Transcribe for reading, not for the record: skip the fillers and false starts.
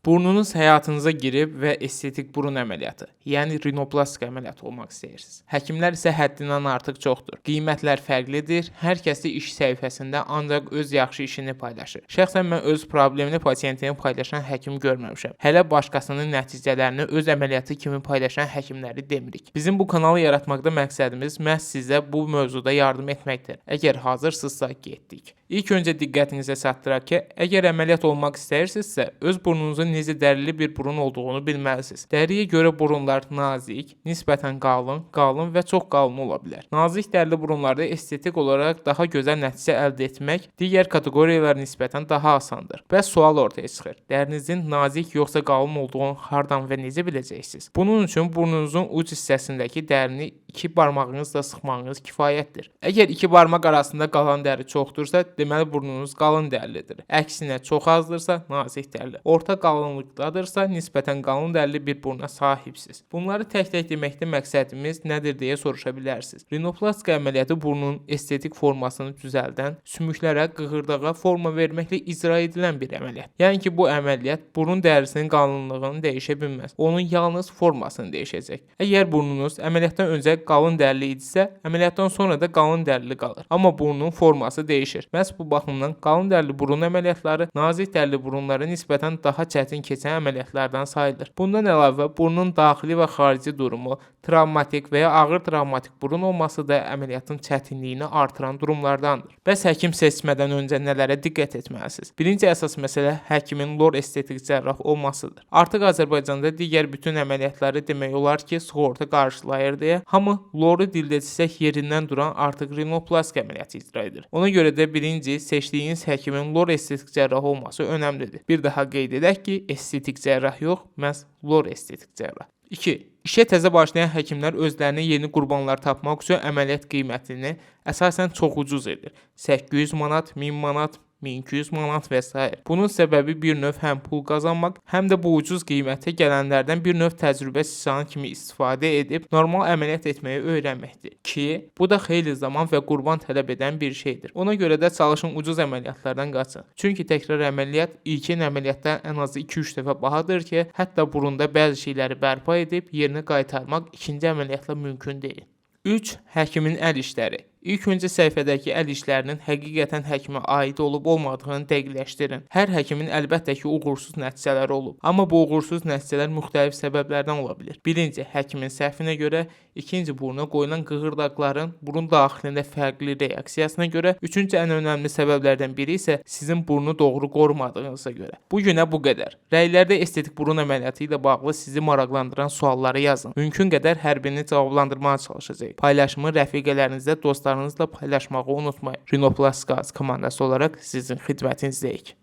Burnunuz həyatınıza girib və estetik burun əməliyyatı, yəni rinoplastika əməliyyatı olmaq istəyirsiniz. Həkimlər isə həddindən artıq çoxdur. Qiymətlər fərqlidir. Hər kəs də iş səhifəsində ancaq öz yaxşı işini paylaşır. Şəxsən mən öz problemli pasiyentini paylaşan həkim görməmişəm. Hələ başqasının nəticələrini öz əməliyyatı kimi paylaşan həkimləri demirik. Bizim bu kanalı yaratmaqda məqsədimiz məhz sizə bu mövzuda yardım etməkdir. Əgər hazırsınızsa getdik. İlk öncə diqqətinizə çatdıraq ki, əgər əməliyyat olmaq istəyirsinizsə, öz burnunuzun necə dərili bir burun olduğunu bilməlisiniz. Dəriyə görə burunlar nazik, nisbətən qalın və çox qalın ola bilər. Nazik dərili burunlarda estetik olaraq daha gözəl nəticə əldə etmək digər kateqoriyalara nisbətən daha asandır. Bəs sual ortaya çıxır. Dərinizin nazik yoxsa qalın olduğunu hardan və necə biləcəksiniz? Bunun üçün burnunuzun uc hissəsindəki dərini iki barmağınızla sıxmağınız kifayətdir. Əgər iki barmaq arasında qalan dəri çoxdursa, deməli burnunuz qalın dərilidir. Əksinə çox azdırsa, nazik dərili. Orta qalınlıqdadırsa, nisbətən qalın dərili bir buruna sahibsiz. Bunları tək-tək deməkdə məqsədimiz nədir deyə soruşa bilərsiniz. Rinoplastika əməliyyatı burnun estetik formasını düzəldən, sümüklərə, qığırdağa forma verməklə icra edilən bir əməliyyat. Yəni ki, bu əməliyyat burun dərisinin qalınlığını dəyişə bilməz. Onun yalnız formasını dəyişəcək. Əgər burnunuz əməliyyatdan öncə qalın dərili idisə, əməliyyatdan sonra da qalın dərili qalır. Amma burnun forması dəyişir. Məhz bu baxımdan qalın dərili burun əməliyyatları nazik dərili burunlara nisbətən daha çətin keçən əməliyyatlardan sayılır. Bundan əlavə burnun daxili və xarici durumu, travmatik və ya ağır travmatik burun olması da əməliyyatın çətinliyini artıran durumlardandır. Bəs həkim seçmədən öncə nələrə diqqət etməlisiniz? Birinci əsas məsələ həkimin lor estetik cərrah olmasıdır. Artıq Azərbaycanda digər bütün əməliyyatları demək olar ki, sığorta qarşılayır deyə hamı loru dildə desək yerindən duran artıq rinoplastika əməliyyatı icra edir. Ona görə də birinci seçdiyiniz həkimin lor estetik cərrah olması önəmlidir. Bir daha qeyd edək ki, estetik cərrah yox, məhz lor estetik cərrah. 2. İşə təzə başlayan həkimlər özlərinə yeni qurbanlar tapmaq üçün əməliyyat qiymətini əsasən çox ucuz edir. 800 manat, 1000 manat, 1200 manat və s. Bunun səbəbi bir növ həm pul qazanmaq, həm də bu ucuz qiymətə gələnlərdən bir növ təcrübə siçanı kimi istifadə edib normal əməliyyat etməyi öyrənməkdir ki, bu da xeyli zaman və qurban tələb edən bir şeydir. Ona görə də çalışın ucuz əməliyyatlardan qaçın. Çünki təkrar əməliyyat ilkin əməliyyatdan ən azı 2-3 dəfə bahadır ki, hətta burunda bəzi şeyləri bərpa edib yerinə qaytarmaq ikinci əməliyyatla mümkün deyil. 3. Həkimin əl işləri. İlk öncə səhifədəki əl işlərinin həqiqətən həkimə aid olub-olmadığını dəqiqləşdirin. Hər həkimin əlbəttə ki, uğursuz nəticələri olub. Amma bu uğursuz nəticələr müxtəlif səbəblərdən ola bilir. Birinci, həkimin səhvinə görə, ikinci, buruna qoyulan qığırdaqların burun daxilində fərqli reaksiyasına görə, üçüncü ən önəmli səbəblərdən biri isə sizin burnu doğru qorumadığınıza görə. Bu günə bu qədər. Rəylərdə estetik burun əməliyyatı ilə bağlı sizi maraqlandıran sualları yazın. Mümkün qədər hər birini cavablandırmağa çalışacağıq. Paylaşımı rəfiqələrinizlə, dostlarınızla paylaşmağı unutmayın. Rinoplastika komandası olaraq sizin xidmətinizdəyik.